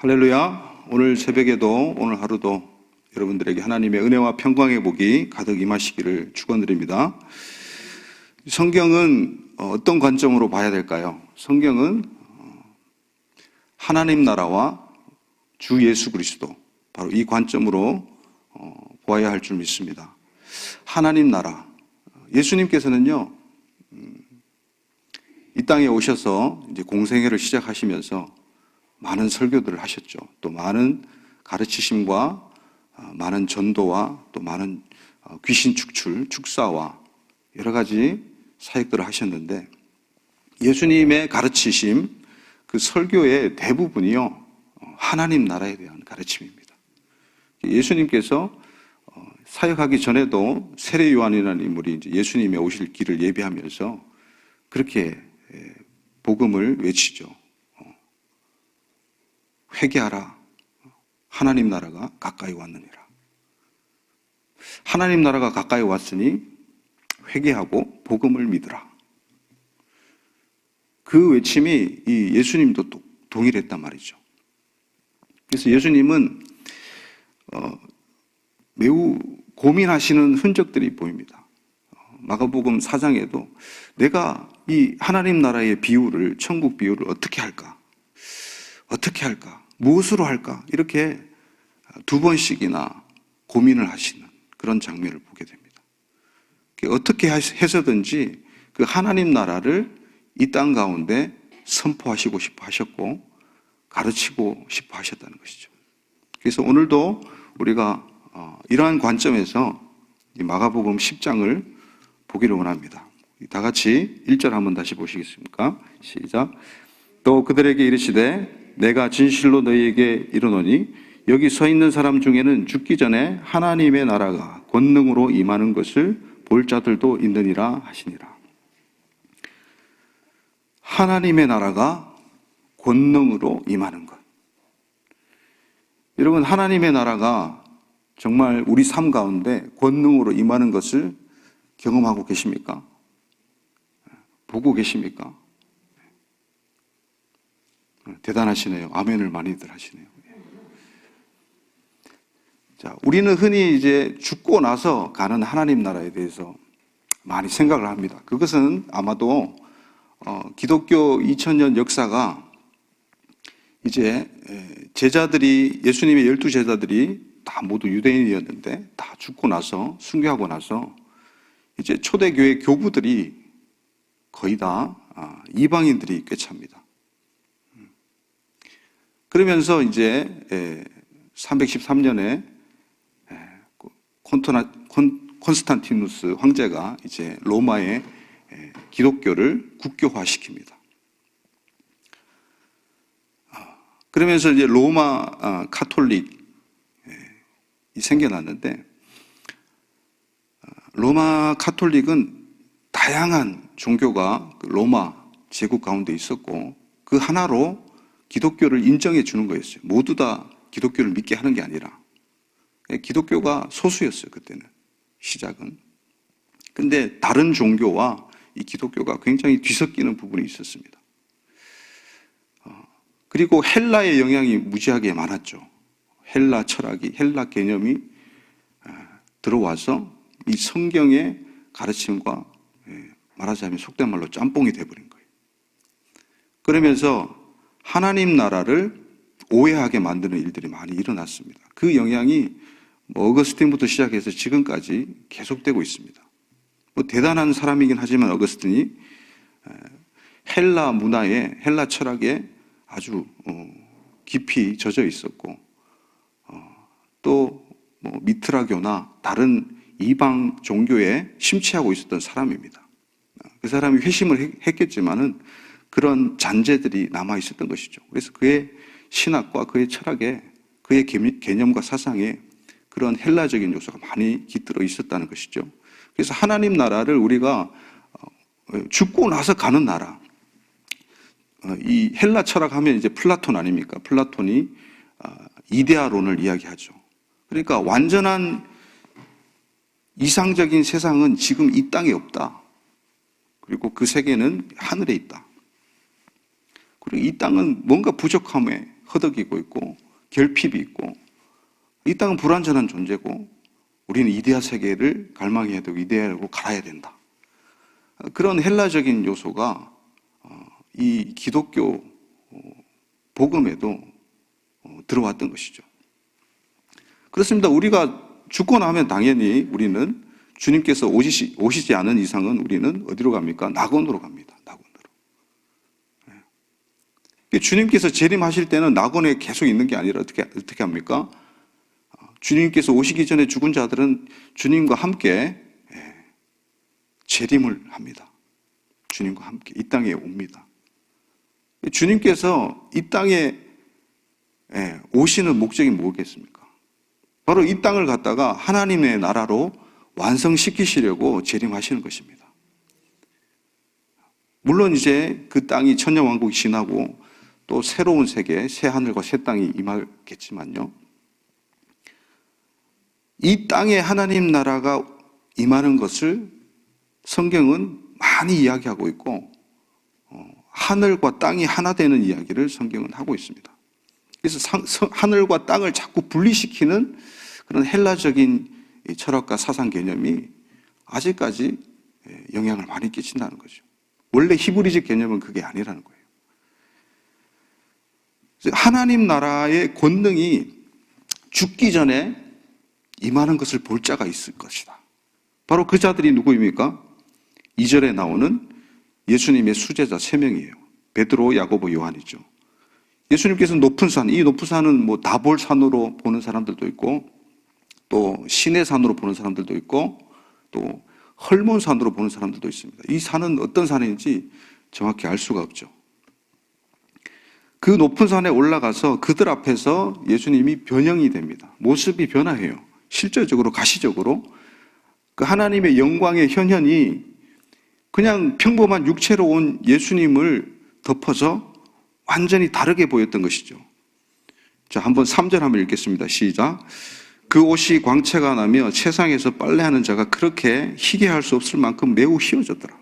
할렐루야. 오늘 새벽에도 오늘 하루도 여러분들에게 하나님의 은혜와 평강의 복이 가득 임하시기를 축원드립니다. 성경은 어떤 관점으로 봐야 될까요? 성경은 하나님 나라와 주 예수 그리스도, 바로 이 관점으로 보아야 할 줄 믿습니다. 하나님 나라, 예수님께서는요 이 땅에 오셔서 이제 공생애를 시작하시면서 많은 설교들을 하셨죠. 또 많은 가르치심과 많은 전도와 또 많은 귀신 축출, 축사와 여러 가지 사역들을 하셨는데, 예수님의 가르치심, 그 설교의 대부분이요 하나님 나라에 대한 가르침입니다. 예수님께서 사역하기 전에도 세례 요한이라는 인물이 이제 예수님의 오실 길을 예비하면서 그렇게 복음을 외치죠. 회개하라. 하나님 나라가 가까이 왔느니라. 하나님 나라가 가까이 왔으니 회개하고 복음을 믿으라. 그 외침이 이 예수님도 동일했단 말이죠. 그래서 예수님은 매우 고민하시는 흔적들이 보입니다. 마가복음 4장에도 내가 이 하나님 나라의 비유를, 천국 비유를 어떻게 할까? 어떻게 할까? 무엇으로 할까? 이렇게 두 번씩이나 고민을 하시는 그런 장면을 보게 됩니다. 어떻게 해서든지 그 하나님 나라를 이 땅 가운데 선포하시고 싶어 하셨고 가르치고 싶어 하셨다는 것이죠. 그래서 오늘도 우리가 이러한 관점에서 이 마가복음 10장을 보기를 원합니다. 다 같이 1절 한번 다시 보시겠습니까? 시작. 또 그들에게 이르시되 내가 진실로 너희에게 이르노니 여기 서 있는 사람 중에는 죽기 전에 하나님의 나라가 권능으로 임하는 것을 볼 자들도 있느니라 하시니라. 하나님의 나라가 권능으로 임하는 것. 여러분, 하나님의 나라가 정말 우리 삶 가운데 권능으로 임하는 것을 경험하고 계십니까? 보고 계십니까? 대단하시네요. 아멘을 많이들 하시네요. 자, 우리는 흔히 이제 죽고 나서 가는 하나님 나라에 대해서 많이 생각을 합니다. 그것은 아마도 기독교 2000년 역사가 이제 제자들이, 예수님의 12제자들이 다 모두 유대인이었는데 다 죽고 나서, 순교하고 나서 이제 초대교회 교부들이 거의 다 이방인들이 꿰찹니다. 그러면서 이제 313년에 콘스탄티누스 황제가 이제 로마의 기독교를 국교화시킵니다. 그러면서 이제 로마 카톨릭이 생겨났는데, 로마 카톨릭은 다양한 종교가 로마 제국 가운데 있었고 그 하나로 기독교를 인정해 주는 거였어요. 모두 다 기독교를 믿게 하는 게 아니라. 기독교가 소수였어요, 그때는. 시작은. 근데 다른 종교와 이 기독교가 굉장히 뒤섞이는 부분이 있었습니다. 그리고 헬라의 영향이 무지하게 많았죠. 헬라 철학이, 헬라 개념이 들어와서 이 성경의 가르침과 말하자면 속된 말로 짬뽕이 돼버린 거예요. 그러면서 하나님 나라를 오해하게 만드는 일들이 많이 일어났습니다. 그 영향이 어거스틴부터 시작해서 지금까지 계속되고 있습니다. 대단한 사람이긴 하지만 어거스틴이 헬라 문화에, 헬라 철학에 아주 깊이 젖어 있었고, 또 미트라교나 다른 이방 종교에 심취하고 있었던 사람입니다. 그 사람이 회심을 했겠지만은 그런 잔재들이 남아 있었던 것이죠. 그래서 그의 신학과 그의 철학에, 그의 개념과 사상에 그런 헬라적인 요소가 많이 깃들어 있었다는 것이죠. 그래서 하나님 나라를 우리가 죽고 나서 가는 나라, 이 헬라 철학하면 이제 플라톤 아닙니까? 플라톤이 이데아론을 이야기하죠. 그러니까 완전한 이상적인 세상은 지금 이 땅에 없다. 그리고 그 세계는 하늘에 있다. 그리고 이 땅은 뭔가 부족함에 허덕이고 있고 결핍이 있고 이 땅은 불완전한 존재고 우리는 이데아 세계를 갈망해야 되고 이데아로 갈아야 된다. 그런 헬라적인 요소가 이 기독교 복음에도 들어왔던 것이죠. 그렇습니다. 우리가 죽고 나면 당연히 우리는 주님께서 오시지 않은 이상은 우리는 어디로 갑니까? 낙원으로 갑니다. 낙원으로. 주님께서 재림하실 때는 낙원에 계속 있는 게 아니라 어떻게 합니까? 주님께서 오시기 전에 죽은 자들은 주님과 함께 재림을 합니다. 주님과 함께 이 땅에 옵니다. 주님께서 이 땅에 오시는 목적이 뭐겠습니까? 바로 이 땅을 갖다가 하나님의 나라로 완성시키시려고 재림하시는 것입니다. 물론 이제 그 땅이 천년왕국이 지나고 또 새로운 세계, 새 하늘과 새 땅이 임하겠지만요. 이 땅에 하나님 나라가 임하는 것을 성경은 많이 이야기하고 있고 하늘과 땅이 하나 되는 이야기를 성경은 하고 있습니다. 그래서 하늘과 땅을 자꾸 분리시키는 그런 헬라적인 철학과 사상 개념이 아직까지 영향을 많이 끼친다는 거죠. 원래 히브리적 개념은 그게 아니라는 거예요. 하나님 나라의 권능이 죽기 전에 임하는 것을 볼 자가 있을 것이다. 바로 그 자들이 누구입니까? 2절에 나오는 예수님의 수제자 3명이에요. 베드로, 야고보, 요한이죠. 예수님께서 높은 산, 이 높은 산은 뭐 다볼산으로 보는 사람들도 있고 또 신의 산으로 보는 사람들도 있고 또 헐몬산으로 보는 사람들도 있습니다. 이 산은 어떤 산인지 정확히 알 수가 없죠. 그 높은 산에 올라가서 그들 앞에서 예수님이 변형이 됩니다. 모습이 변화해요. 실제적으로 가시적으로 그 하나님의 영광의 현현이 그냥 평범한 육체로 온 예수님을 덮어서 완전히 다르게 보였던 것이죠. 자, 한번 3절 한번 읽겠습니다. 시작. 그 옷이 광채가 나며 세상에서 빨래하는 자가 그렇게 희게 할 수 없을 만큼 매우 희어졌더라.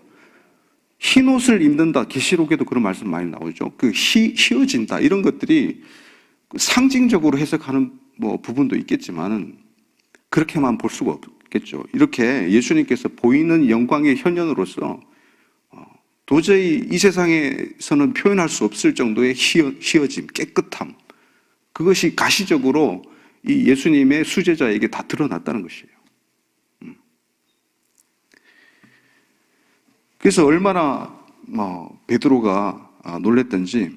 흰 옷을 입는다. 계시록에도 그런 말씀 많이 나오죠. 그 희어진다. 이런 것들이 상징적으로 해석하는 부분도 있겠지만 그렇게만 볼 수가 없겠죠. 이렇게 예수님께서 보이는 영광의 현현으로서 도저히 이 세상에서는 표현할 수 없을 정도의 희어짐, 깨끗함, 그것이 가시적으로 이 예수님의 수제자에게 다 드러났다는 것이에요. 그래서 얼마나 베드로가 놀랬던지,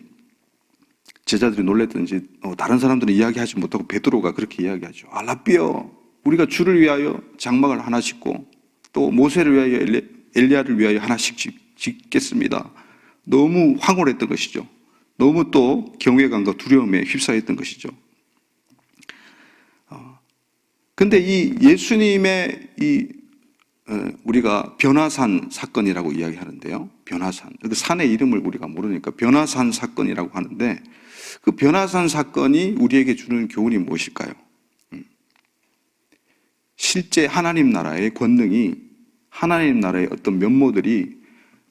제자들이 놀랬던지 다른 사람들은 이야기하지 못하고 베드로가 그렇게 이야기하죠. 라삐여, 우리가 주를 위하여 장막을 하나 짓고 또 모세를 위하여 엘리야를 위하여 하나씩 짓겠습니다. 너무 황홀했던 것이죠. 너무 또 경외감과 두려움에 휩싸였던 것이죠. 근데 이 예수님의 우리가 변화산 사건이라고 이야기하는데요. 변화산. 그 산의 이름을 우리가 모르니까 변화산 사건이라고 하는데 그 변화산 사건이 우리에게 주는 교훈이 무엇일까요? 실제 하나님 나라의 권능이 하나님 나라의 어떤 면모들이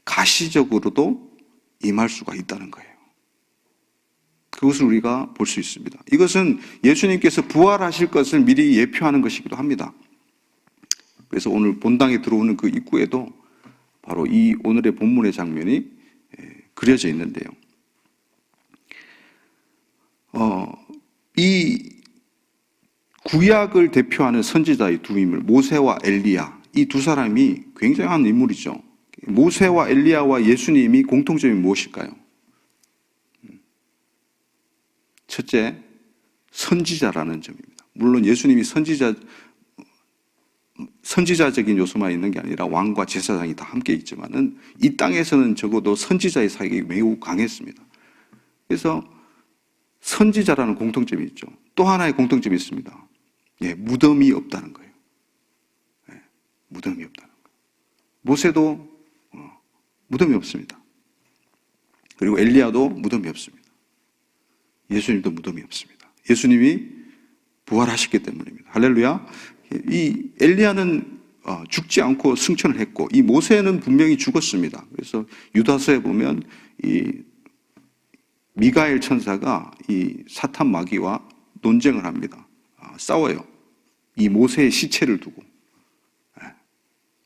가시적으로도 임할 수가 있다는 거예요. 그것을 우리가 볼 수 있습니다. 이것은 예수님께서 부활하실 것을 미리 예표하는 것이기도 합니다. 그래서 오늘 본당에 들어오는 그 입구에도 바로 이 오늘의 본문의 장면이 그려져 있는데요. 이 구약을 대표하는 선지자의 두 인물, 모세와 엘리야, 이 두 사람이 굉장한 인물이죠. 모세와 엘리야와 예수님이 공통점이 무엇일까요? 첫째, 선지자라는 점입니다. 물론 예수님이 선지자적인 요소만 있는 게 아니라 왕과 제사장이 다 함께 있지만은 이 땅에서는 적어도 선지자의 사역이 매우 강했습니다. 그래서 선지자라는 공통점이 있죠. 또 하나의 공통점이 있습니다. 무덤이 없다는 거예요. 무덤이 없다는 거예요. 모세도 무덤이 없습니다. 그리고 엘리야도 무덤이 없습니다. 예수님도 무덤이 없습니다. 예수님이 부활하셨기 때문입니다. 할렐루야. 이 엘리야는 죽지 않고 승천을 했고 이 모세는 분명히 죽었습니다. 그래서 유다서에 보면 이 미가엘 천사가 이 사탄 마귀와 논쟁을 합니다. 싸워요. 이 모세의 시체를 두고.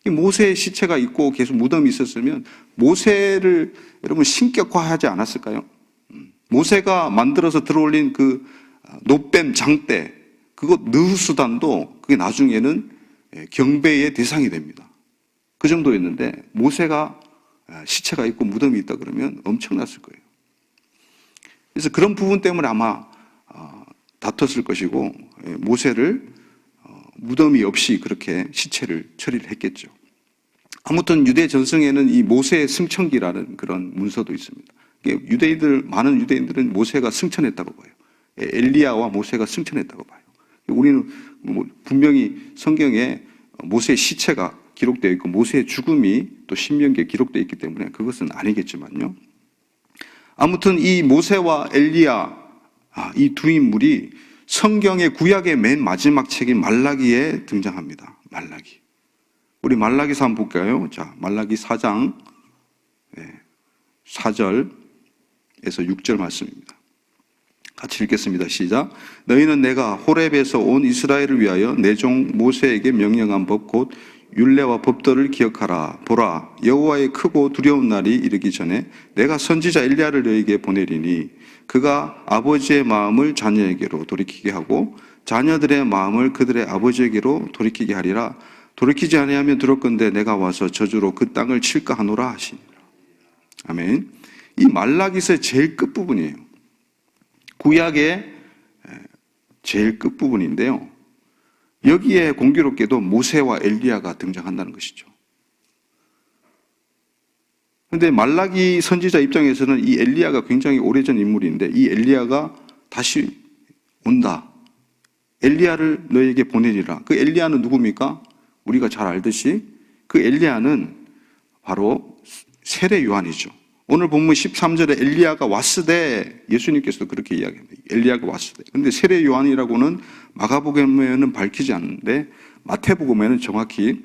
이 모세의 시체가 있고 계속 무덤이 있었으면 모세를 여러분 신격화하지 않았을까요? 모세가 만들어서 들어올린 그 노뱀 장대, 그거 느수단도 그게 나중에는 경배의 대상이 됩니다. 그 정도였는데 모세가 시체가 있고 무덤이 있다 그러면 엄청났을 거예요. 그래서 그런 부분 때문에 아마 다퉜을 것이고 모세를 무덤이 없이 그렇게 시체를 처리를 했겠죠. 아무튼 유대 전승에는 이 모세의 승천기라는 그런 문서도 있습니다. 많은 유대인들은 모세가 승천했다고 봐요. 엘리야와 모세가 승천했다고 봐요. 우리는 분명히 성경에 모세의 시체가 기록되어 있고 모세의 죽음이 또 신명기에 기록되어 있기 때문에 그것은 아니겠지만요. 아무튼 이 모세와 엘리야, 이 두 인물이 성경의 구약의 맨 마지막 책인 말라기에 등장합니다. 말라기. 우리 말라기서 한번 볼까요? 자, 말라기 4장 4절에서 6절 말씀입니다. 같이 읽겠습니다. 시작. 너희는 내가 호렙에서 온 이스라엘을 위하여 내 종 모세에게 명령한 법 곧 율례와 법도를 기억하라. 보라, 여호와의 크고 두려운 날이 이르기 전에 내가 선지자 엘리야를 너희에게 보내리니 그가 아버지의 마음을 자녀에게로 돌이키게 하고 자녀들의 마음을 그들의 아버지에게로 돌이키게 하리라. 돌이키지 아니하면 들었건대 내가 와서 저주로 그 땅을 칠까 하노라 하시니라. 아멘. 이 말라기서의 제일 끝부분이에요. 구약의 제일 끝부분인데요. 여기에 공교롭게도 모세와 엘리야가 등장한다는 것이죠. 그런데 말라기 선지자 입장에서는 이 엘리야가 굉장히 오래전 인물인데 이 엘리야가 다시 온다. 엘리야를 너에게 보내리라. 그 엘리야는 누굽니까? 우리가 잘 알듯이 그 엘리야는 바로 세례 요한이죠. 오늘 본문 13절에 엘리야가 왔으되 예수님께서도 그렇게 이야기합니다. 엘리야가 왔으되. 그런데 세례 요한이라고는 마가복음에는 밝히지 않는데 마태복음에는 정확히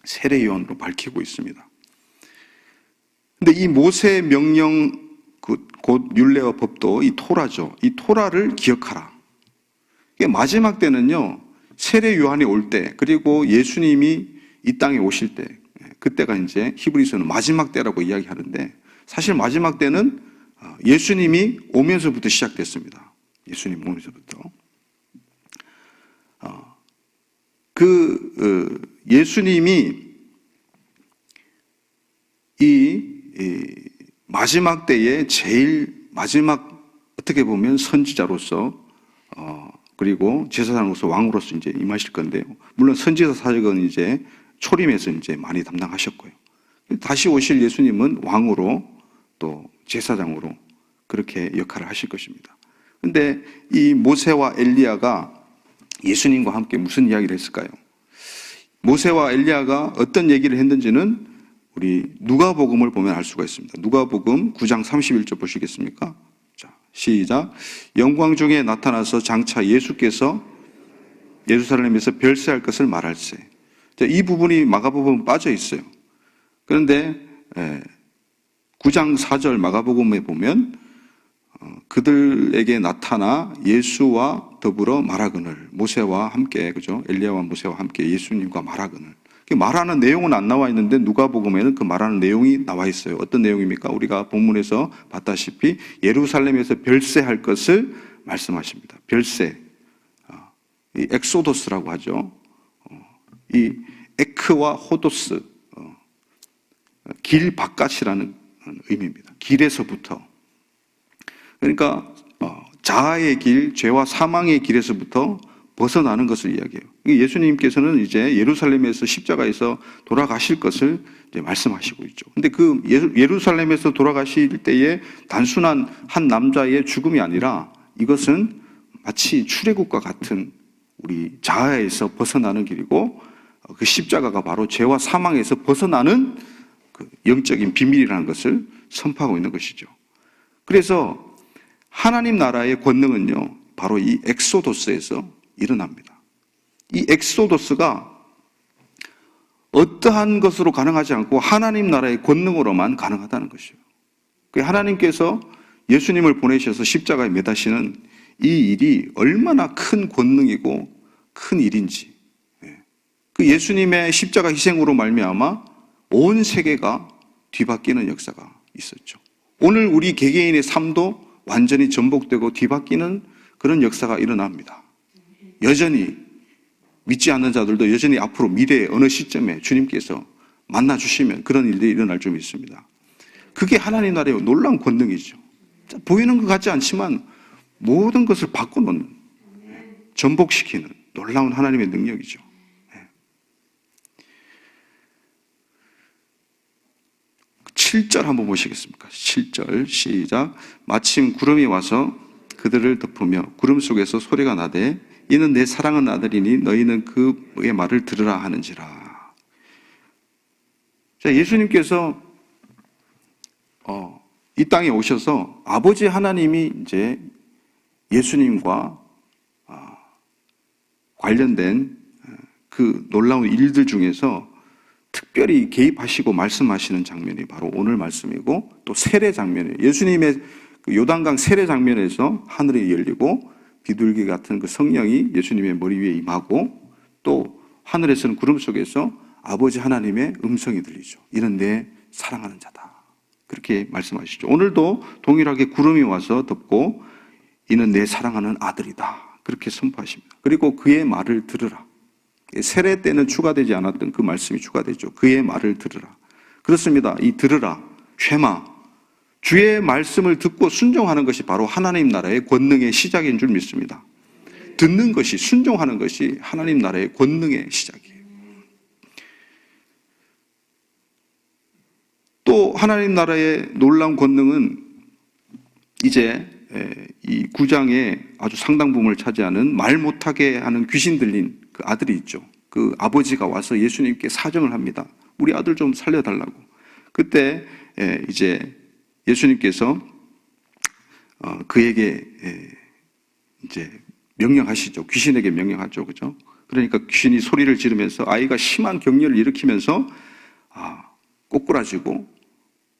세례 요한으로 밝히고 있습니다. 그런데 이 모세의 명령 곧 율례와 법도 이 토라죠. 이 토라를 기억하라. 마지막 때는요. 세례 요한이 올 때 그리고 예수님이 이 땅에 오실 때 그때가 이제 히브리서는 마지막 때라고 이야기하는데 사실 마지막 때는 예수님이 오면서부터 시작됐습니다. 예수님 오면서부터. 예수님이 이 마지막 때에 제일 마지막 어떻게 보면 선지자로서 그리고 제사장으로서 왕으로서 이제 임하실 건데요. 물론 선지자 사역은 이제 초림에서 이제 많이 담당하셨고요. 다시 오실 예수님은 왕으로 또 제사장으로 그렇게 역할을 하실 것입니다. 그런데 이 모세와 엘리야가 예수님과 함께 무슨 이야기를 했을까요? 모세와 엘리야가 어떤 얘기를 했는지는 우리 누가복음을 보면 알 수가 있습니다. 누가복음 9장 31절 보시겠습니까? 자, 시작. 영광 중에 나타나서 장차 예수께서 예루살렘에서 별세할 것을 말할세. 자, 이 부분이 마가복음에 빠져 있어요. 그런데 9장 4절 마가복음에 보면 그들에게 나타나 예수와 더불어 말하거늘 모세와 함께 그죠? 엘리야와 모세와 함께 예수님과 말하거늘 말하는 내용은 안 나와 있는데 누가복음에는 그 말하는 내용이 나와 있어요. 어떤 내용입니까? 우리가 본문에서 봤다시피 예루살렘에서 별세할 것을 말씀하십니다. 별세, 이 엑소도스라고 하죠. 이 에크와 호도스, 길 바깥이라는 의미입니다. 길에서부터. 그러니까 자아의 길, 죄와 사망의 길에서부터 벗어나는 것을 이야기해요. 예수님께서는 이제 예루살렘에서 십자가에서 돌아가실 것을 이제 말씀하시고 있죠. 근데 그 예루살렘에서 돌아가실 때에 단순한 한 남자의 죽음이 아니라 이것은 마치 출애굽과 같은 우리 자아에서 벗어나는 길이고 그 십자가가 바로 죄와 사망에서 벗어나는 그 영적인 비밀이라는 것을 선포하고 있는 것이죠. 그래서 하나님 나라의 권능은요, 바로 이 엑소도스에서 일어납니다. 이 엑소도스가 어떠한 것으로 가능하지 않고 하나님 나라의 권능으로만 가능하다는 것이에요. 하나님께서 예수님을 보내셔서 십자가에 매다시는 이 일이 얼마나 큰 권능이고 큰 일인지, 그 예수님의 십자가 희생으로 말미암아 온 세계가 뒤바뀌는 역사가 있었죠. 오늘 우리 개개인의 삶도 완전히 전복되고 뒤바뀌는 그런 역사가 일어납니다. 여전히 믿지 않는 자들도 여전히 앞으로 미래의 어느 시점에 주님께서 만나주시면 그런 일들이 일어날 줄 믿습니다. 그게 하나님 나라의 놀라운 권능이죠. 보이는 것 같지 않지만 모든 것을 바꿔놓는, 전복시키는 놀라운 하나님의 능력이죠. 7절 한번 보시겠습니까? 7절 시작. 마침 구름이 와서 그들을 덮으며 구름 속에서 소리가 나되 이는 내 사랑하는 아들이니 너희는 그의 말을 들으라 하는지라. 자, 예수님께서 이 땅에 오셔서 아버지 하나님이 이제 예수님과 관련된 그 놀라운 일들 중에서 특별히 개입하시고 말씀하시는 장면이 바로 오늘 말씀이고, 또 세례 장면이에요. 예수님의 그 요단강 세례 장면에서 하늘이 열리고 비둘기 같은 그 성령이 예수님의 머리 위에 임하고, 또 하늘에서는 구름 속에서 아버지 하나님의 음성이 들리죠. 이는 내 사랑하는 자다, 그렇게 말씀하시죠. 오늘도 동일하게 구름이 와서 덮고 이는 내 사랑하는 아들이다, 그렇게 선포하십니다. 그리고 그의 말을 들으라. 세례 때는 추가되지 않았던 그 말씀이 추가되죠. 그의 말을 들으라. 그렇습니다. 이 들으라, 쉐마, 주의 말씀을 듣고 순종하는 것이 바로 하나님 나라의 권능의 시작인 줄 믿습니다. 듣는 것이, 순종하는 것이 하나님 나라의 권능의 시작이에요. 또 하나님 나라의 놀라운 권능은 이제 이 9장에 아주 상당 부분을 차지하는 말 못하게 하는 귀신 들린 그 아들이 있죠. 그 아버지가 와서 예수님께 사정을 합니다. 우리 아들 좀 살려달라고. 그때 이제 예수님께서 그에게 이제 명령하시죠. 귀신에게 명령하죠. 그죠? 그러니까 귀신이 소리를 지르면서 아이가 심한 격려를 일으키면서 꼬꾸라지고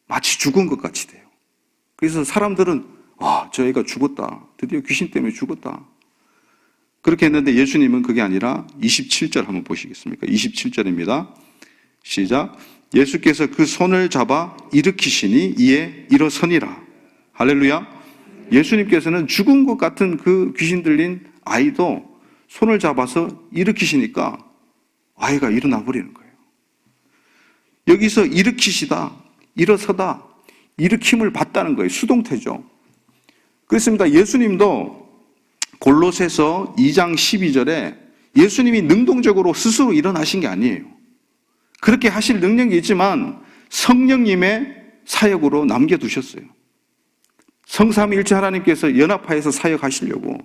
마치 죽은 것 같이 돼요. 그래서 사람들은 저 애가 죽었다. 드디어 귀신 때문에 죽었다. 그렇게 했는데 예수님은 그게 아니라 27절 한번 보시겠습니까? 27절입니다. 시작. 예수께서 그 손을 잡아 일으키시니 이에 일어서니라. 할렐루야. 예수님께서는 죽은 것 같은 그 귀신 들린 아이도 손을 잡아서 일으키시니까 아이가 일어나 버리는 거예요. 여기서 일으키시다, 일어서다, 일으킴을 받다는 거예요. 수동태죠. 그렇습니다. 예수님도 골로새서 2장 12절에 예수님이 능동적으로 스스로 일어나신 게 아니에요. 그렇게 하실 능력이 있지만 성령님의 사역으로 남겨두셨어요. 성삼위일체 하나님께서 연합하여서 사역하시려고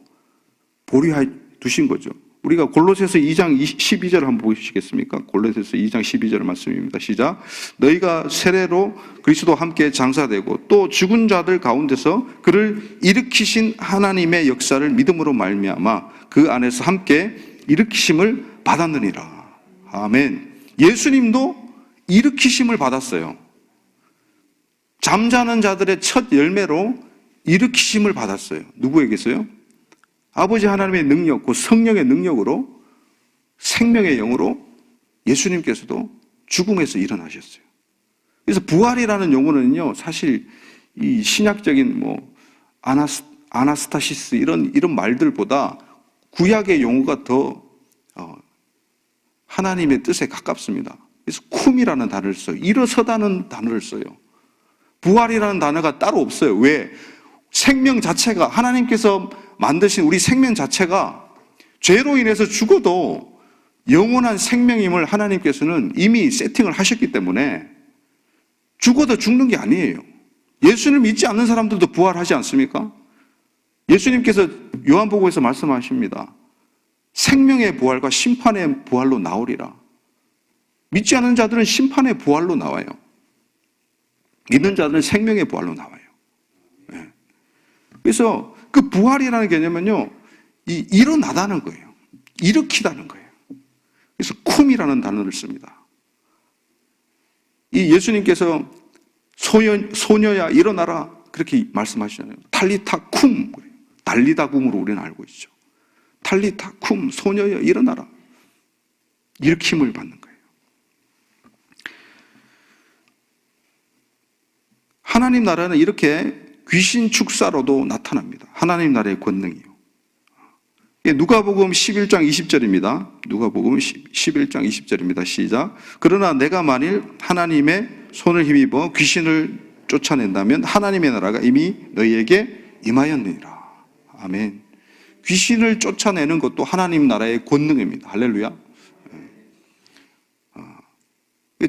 보류해 두신 거죠. 우리가 골로새서 2장 12절 한번 보시겠습니까? 골로새서 2장 12절 말씀입니다. 시작. 너희가 세례로 그리스도와 함께 장사되고 또 죽은 자들 가운데서 그를 일으키신 하나님의 역사를 믿음으로 말미암아 그 안에서 함께 일으키심을 받았느니라. 아멘. 예수님도 일으키심을 받았어요. 잠자는 자들의 첫 열매로 일으키심을 받았어요. 누구에게서요? 아버지 하나님의 능력, 그 성령의 능력으로, 생명의 영으로 예수님께서도 죽음에서 일어나셨어요. 그래서 부활이라는 용어는요, 사실 이 신약적인 아나스타시스 이런 말들보다 구약의 용어가 더 하나님의 뜻에 가깝습니다. 그래서 쿰이라는 단어를 써요. 일어서다는 단어를 써요. 부활이라는 단어가 따로 없어요. 왜? 생명 자체가, 하나님께서 만드신 우리 생명 자체가 죄로 인해서 죽어도 영원한 생명임을 하나님께서는 이미 세팅을 하셨기 때문에 죽어도 죽는 게 아니에요. 예수를 믿지 않는 사람들도 부활하지 않습니까? 예수님께서 요한복음에서 말씀하십니다. 생명의 부활과 심판의 부활로 나오리라. 믿지 않는 자들은 심판의 부활로 나와요. 믿는 자들은 생명의 부활로 나와요. 그래서 그 부활이라는 개념은요, 일어나다는 거예요. 일으키다는 거예요. 그래서 쿰이라는 단어를 씁니다. 이 예수님께서 소녀야 일어나라, 그렇게 말씀하시잖아요. 탈리타 쿰, 달리다 쿰으로 우리는 알고 있죠. 탈리타 쿰, 소녀여 일어나라. 일으킴을 받는 거예요. 하나님 나라는 이렇게 귀신 축사로도 나타납니다. 하나님 나라의 권능이요. 누가복음 11장 20절입니다. 누가복음 11장 20절입니다. 시작. 그러나 내가 만일 하나님의 손을 힘입어 귀신을 쫓아낸다면 하나님의 나라가 이미 너희에게 임하였느니라. 아멘. 귀신을 쫓아내는 것도 하나님 나라의 권능입니다. 할렐루야.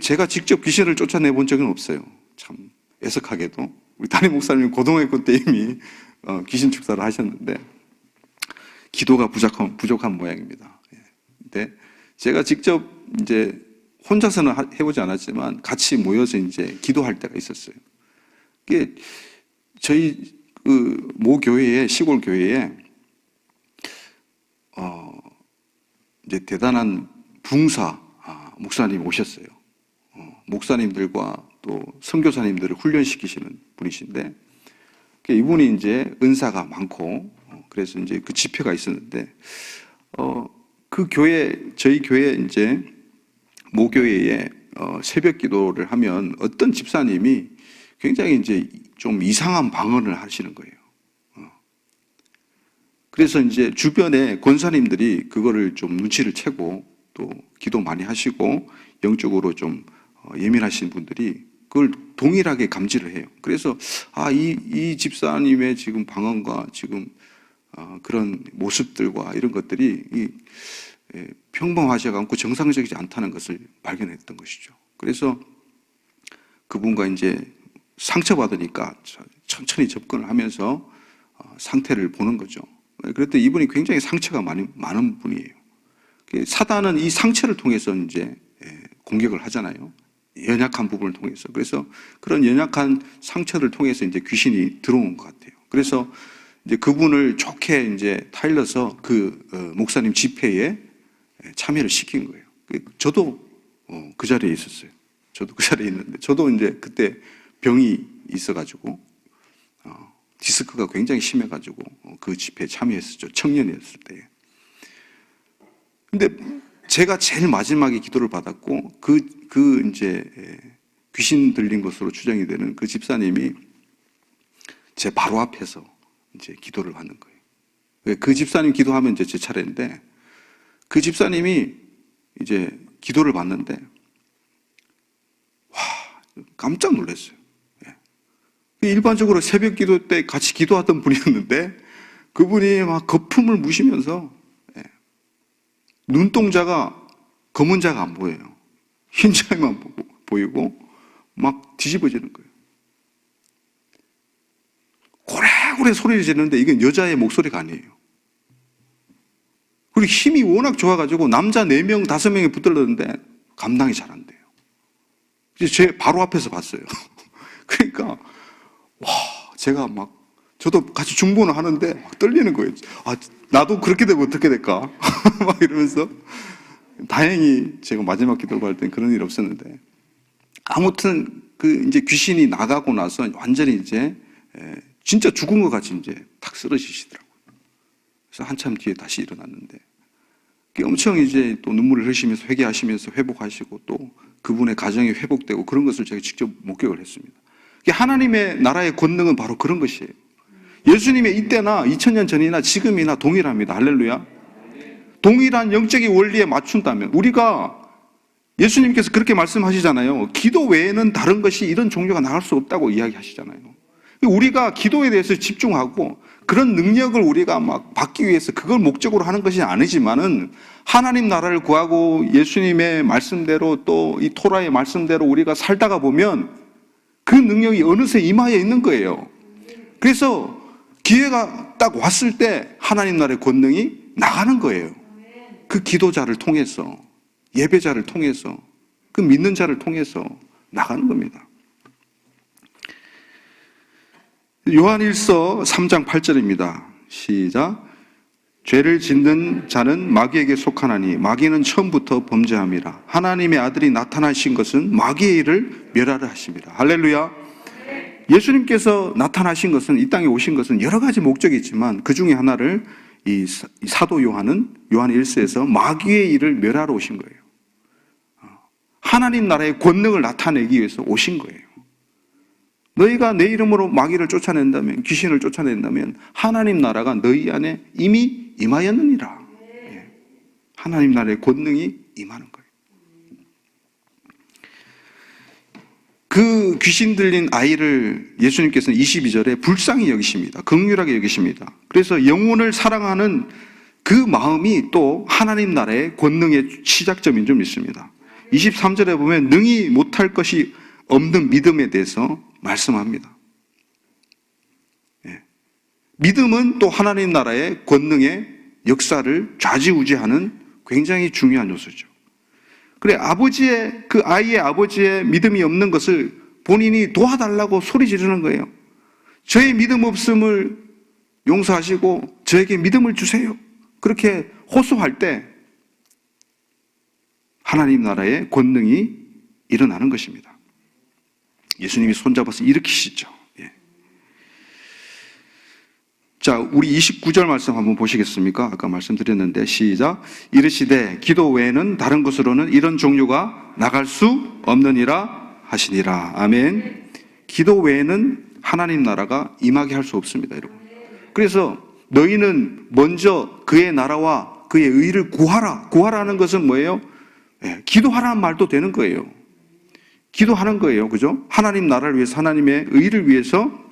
제가 직접 귀신을 쫓아내 본 적은 없어요. 참 애석하게도 우리 담임 목사님 고등학교 때 이미 귀신 축사를 하셨는데 기도가 부족한 모양입니다. 근데 제가 직접 이제 혼자서는 해보지 않았지만 같이 모여서 이제 기도할 때가 있었어요. 이게 저희 그 모 교회에 시골 교회에 이제 대단한 붕사 목사님 오셨어요. 목사님들과 또 선교사님들을 훈련시키시는 분이신데 이분이 이제 은사가 많고 그래서 이제 그 집회가 있었는데 그 교회 저희 교회 이제 모 교회에 새벽 기도를 하면 어떤 집사님이 굉장히 이제 좀 이상한 방언을 하시는 거예요. 그래서 이제 주변에 권사님들이 그거를 좀 눈치를 채고 또 기도 많이 하시고 영적으로 좀 예민하신 분들이 그걸 동일하게 감지를 해요. 그래서 이 집사님의 지금 방언과 지금 그런 모습들과 이런 것들이 평범하지 않고 정상적이지 않다는 것을 발견했던 것이죠. 그래서 그분과 이제 상처받으니까 천천히 접근을 하면서 상태를 보는 거죠. 그랬더니 이분이 굉장히 상처가 많은 분이에요. 사단은 이 상처를 통해서 이제 공격을 하잖아요. 연약한 부분을 통해서. 그래서 그런 연약한 상처를 통해서 이제 귀신이 들어온 것 같아요. 그래서 이제 그분을 좋게 이제 타일러서 그 목사님 집회에 참여를 시킨 거예요. 저도 그 자리에 있었어요. 저도 그 자리에 있는데, 저도 이제 그때 병이 있어가지고 디스크가 굉장히 심해가지고 그 집회에 참여했었죠. 청년이었을 때. 근데 제가 제일 마지막에 기도를 받았고 그 이제 귀신 들린 것으로 추정이 되는 그 집사님이 제 바로 앞에서 이제 기도를 받는 거예요. 그 집사님 기도하면 이제 제 차례인데 그 집사님이 이제 기도를 받는데 와 깜짝 놀랐어요. 일반적으로 새벽 기도 때 같이 기도하던 분이었는데 그분이 막 거품을 무시면서 눈동자가 검은 자가 안 보여요. 흰자만 보이고 막 뒤집어지는 거예요. 고래고래 소리를 지르는데 이건 여자의 목소리가 아니에요. 그리고 힘이 워낙 좋아가지고 남자 4명, 5명이 붙들렸는데 감당이 잘 안 돼요. 제 바로 앞에서 봤어요. 그러니까 와, 제가 막 저도 같이 중보는 하는데 막 떨리는 거예요. 나도 그렇게 되면 어떻게 될까? 막 이러면서 다행히 제가 마지막 기도를 받을 땐 그런 일이 없었는데 아무튼 그 이제 귀신이 나가고 나서 완전히 이제 진짜 죽은 것 같이 이제 탁 쓰러지시더라고요. 그래서 한참 뒤에 다시 일어났는데 엄청 이제 또 눈물을 흘리시면서 회개하시면서 회복하시고 또 그분의 가정이 회복되고 그런 것을 제가 직접 목격을 했습니다. 하나님의 나라의 권능은 바로 그런 것이에요. 예수님의 이때나 2000년 전이나 지금이나 동일합니다. 할렐루야. 동일한 영적인 원리에 맞춘다면 우리가 예수님께서 그렇게 말씀하시잖아요. 기도 외에는 다른 것이 이런 종류가 나갈 수 없다고 이야기하시잖아요. 우리가 기도에 대해서 집중하고 그런 능력을 우리가 막 받기 위해서 그걸 목적으로 하는 것이 아니지만은 하나님 나라를 구하고 예수님의 말씀대로 또 이 토라의 말씀대로 우리가 살다가 보면 그 능력이 어느새 임하에 있는 거예요. 그래서 기회가 딱 왔을 때 하나님 나라의 권능이 나가는 거예요. 그 기도자를 통해서, 예배자를 통해서, 그 믿는 자를 통해서 나가는 겁니다. 요한일서 3장 8절입니다. 시작. 죄를 짓는 자는 마귀에게 속하나니 마귀는 처음부터 범죄함이라. 하나님의 아들이 나타나신 것은 마귀의 일을 멸하려 하심이라. 할렐루야. 예수님께서 나타나신 것은, 이 땅에 오신 것은 여러 가지 목적이 있지만 그 중에 하나를 이 사도 요한은 요한 1서에서 마귀의 일을 멸하러 오신 거예요. 하나님 나라의 권능을 나타내기 위해서 오신 거예요. 너희가 내 이름으로 마귀를 쫓아낸다면, 귀신을 쫓아낸다면 하나님 나라가 너희 안에 이미 임하였느니라. 하나님 나라의 권능이 임하는 거예요. 그 귀신 들린 아이를 예수님께서는 22절에 불쌍히 여기십니다. 긍휼하게 여기십니다. 그래서 영혼을 사랑하는 그 마음이 또 하나님 나라의 권능의 시작점인 줄 믿습니다. 23절에 보면 능히 못할 것이 없는 믿음에 대해서 말씀합니다. 믿음은 또 하나님 나라의 권능의 역사를 좌지우지하는 굉장히 중요한 요소죠. 그래, 그 아이의 아버지의 믿음이 없는 것을 본인이 도와달라고 소리 지르는 거예요. 저의 믿음 없음을 용서하시고 저에게 믿음을 주세요. 그렇게 호소할 때 하나님 나라의 권능이 일어나는 것입니다. 예수님이 손잡아서 일으키시죠. 자, 우리 29절 말씀 한번 보시겠습니까? 아까 말씀드렸는데, 시작. 이르시되 기도 외에는 다른 곳으로는 이런 종류가 나갈 수 없느니라 하시니라. 아멘. 기도 외에는 하나님 나라가 임하게 할 수 없습니다, 여러분. 그래서 너희는 먼저 그의 나라와 그의 의를 구하라. 구하라는 것은 뭐예요? 기도하라는 말도 되는 거예요. 기도하는 거예요. 그죠? 하나님 나라를 위해서, 하나님의 의를 위해서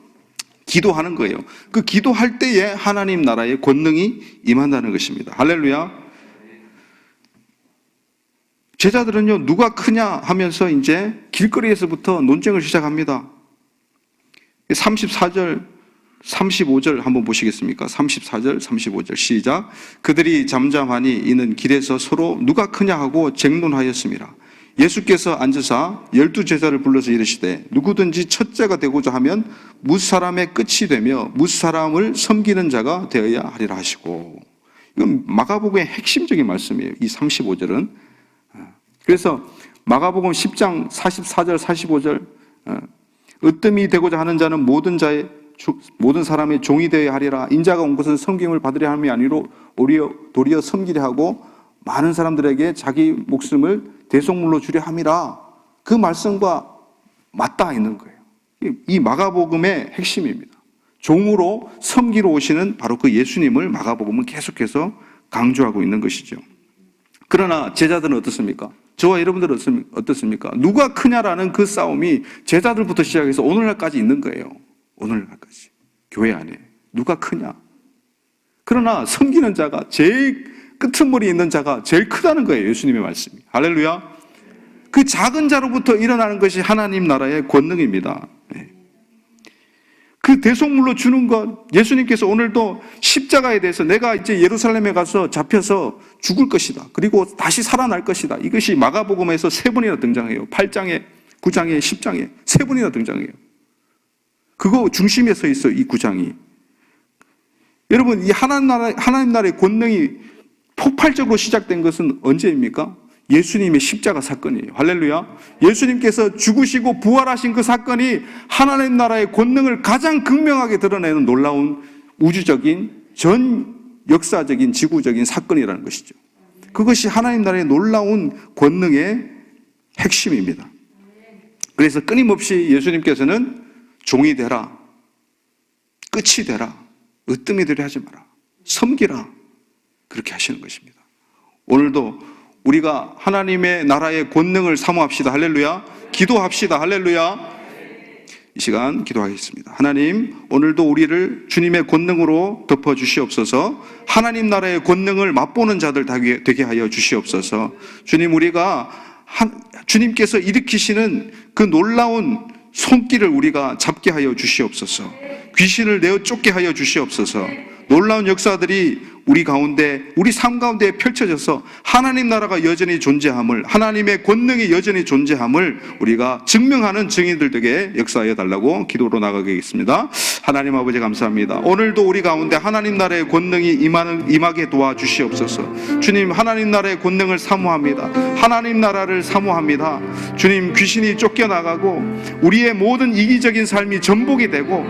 기도하는 거예요. 그 기도할 때에 하나님 나라의 권능이 임한다는 것입니다. 할렐루야. 제자들은요, 누가 크냐 하면서 이제 길거리에서부터 논쟁을 시작합니다. 34절, 35절 한번 보시겠습니까? 34절, 35절 시작. 그들이 잠잠하니 이는 길에서 서로 누가 크냐 하고 쟁론하였습니다. 예수께서 앉으사 12제자를 불러서 이르시되 누구든지 첫째가 되고자 하면 무사람의 끝이 되며 무사람을 섬기는 자가 되어야 하리라 하시고, 이건 마가복음의 핵심적인 말씀이에요. 이 35절은. 그래서 마가복음 10장 44절 45절 으뜸이 되고자 하는 자는 모든 사람의 종이 되어야 하리라. 인자가 온 것은 섬김을 받으려 함이 아니로 도리어 섬기려 하고 많은 사람들에게 자기 목숨을 대속물로 주려 함이라. 그 말씀과 맞닿아 있는 거예요. 이 마가복음의 핵심입니다. 종으로 섬기러 오시는 바로 그 예수님을 마가복음은 계속해서 강조하고 있는 것이죠. 그러나 제자들은 어떻습니까? 저와 여러분들은 어떻습니까? 누가 크냐라는 그 싸움이 제자들부터 시작해서 오늘날까지 있는 거예요. 오늘날까지. 교회 안에. 누가 크냐? 그러나 섬기는 자가, 제일 끄트머리에 있는 자가 제일 크다는 거예요. 예수님의 말씀이. 할렐루야. 그 작은 자로부터 일어나는 것이 하나님 나라의 권능입니다. 그 대속물로 주는 것, 예수님께서 오늘도 십자가에 대해서 내가 이제 예루살렘에 가서 잡혀서 죽을 것이다. 그리고 다시 살아날 것이다. 이것이 마가복음에서 3번이나 등장해요. 8장에, 9장에, 10장에 3번이나 등장해요. 그거 중심에 서 있어요. 이 9장이. 여러분, 이 하나님 나라의 권능이 폭발적으로 시작된 것은 언제입니까? 예수님의 십자가 사건이에요. 할렐루야. 예수님께서 죽으시고 부활하신 그 사건이 하나님 나라의 권능을 가장 극명하게 드러내는 놀라운 우주적인 전 역사적인 지구적인 사건이라는 것이죠. 그것이 하나님 나라의 놀라운 권능의 핵심입니다. 그래서 끊임없이 예수님께서는 종이 되라, 끝이 되라, 으뜸이 되려 하지 마라, 섬기라, 그렇게 하시는 것입니다. 오늘도 우리가 하나님의 나라의 권능을 사모합시다. 할렐루야. 기도합시다. 할렐루야. 이 시간 기도하겠습니다. 하나님, 오늘도 우리를 주님의 권능으로 덮어주시옵소서. 하나님 나라의 권능을 맛보는 자들 되게 하여 주시옵소서. 주님, 우리가 주님께서 일으키시는 그 놀라운 손길을 우리가 잡게 하여 주시옵소서. 귀신을 내어 쫓게 하여 주시옵소서. 놀라운 역사들이 우리 가운데, 우리 삶 가운데 펼쳐져서 하나님 나라가 여전히 존재함을, 하나님의 권능이 여전히 존재함을 우리가 증명하는 증인들 되게 역사하여 달라고 기도로 나가겠습니다. 하나님 아버지 감사합니다. 오늘도 우리 가운데 하나님 나라의 권능이 임하게 도와주시옵소서. 주님, 하나님 나라의 권능을 사모합니다. 하나님 나라를 사모합니다. 주님, 귀신이 쫓겨나가고 우리의 모든 이기적인 삶이 전복이 되고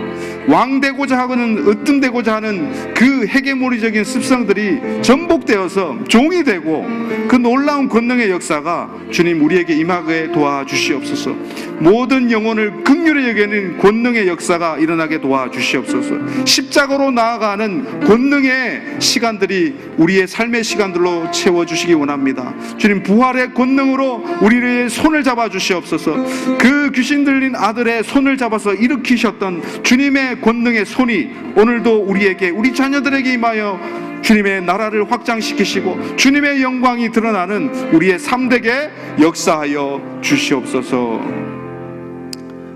왕 되고자 하고는 으뜸되고자 하는 그 헤게모니적인 습성들이 전복되어서 종이 되고 그 놀라운 권능의 역사가 주님 우리에게 임하게 도와주시옵소서. 모든 영혼을 긍휼히 여기는 권능의 역사가 일어나게 도와주시옵소서. 십자가로 나아가는 권능의 시간들이 우리의 삶의 시간들로 채워주시기 원합니다. 주님, 부활의 권능으로 우리의 손을 잡아주시옵소서. 그 귀신 들린 아들의 손을 잡아서 일으키셨던 주님의 권능의 손이 오늘도 우리에게, 우리 자녀들에게 임하여 주님의 나라를 확장시키시고 주님의 영광이 드러나는 우리의 삶되게 역사하여 주시옵소서.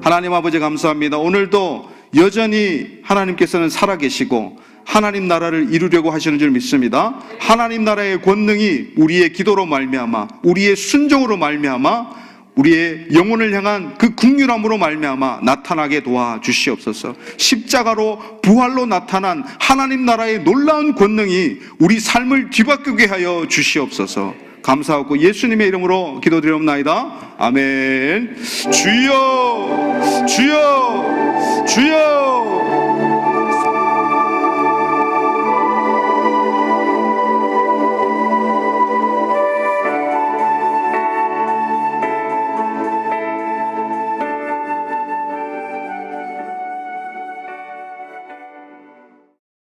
하나님 아버지 감사합니다. 오늘도 여전히 하나님께서는 살아계시고 하나님 나라를 이루려고 하시는 줄 믿습니다. 하나님 나라의 권능이 우리의 기도로 말미암아, 우리의 순종으로 말미암아, 우리의 영혼을 향한 그 긍휼함으로 말미암아 나타나게 도와주시옵소서. 십자가로 부활로 나타난 하나님 나라의 놀라운 권능이 우리 삶을 뒤바꾸게 하여 주시옵소서. 감사하고 예수님의 이름으로 기도드리옵나이다. 아멘. 주여, 주여, 주여.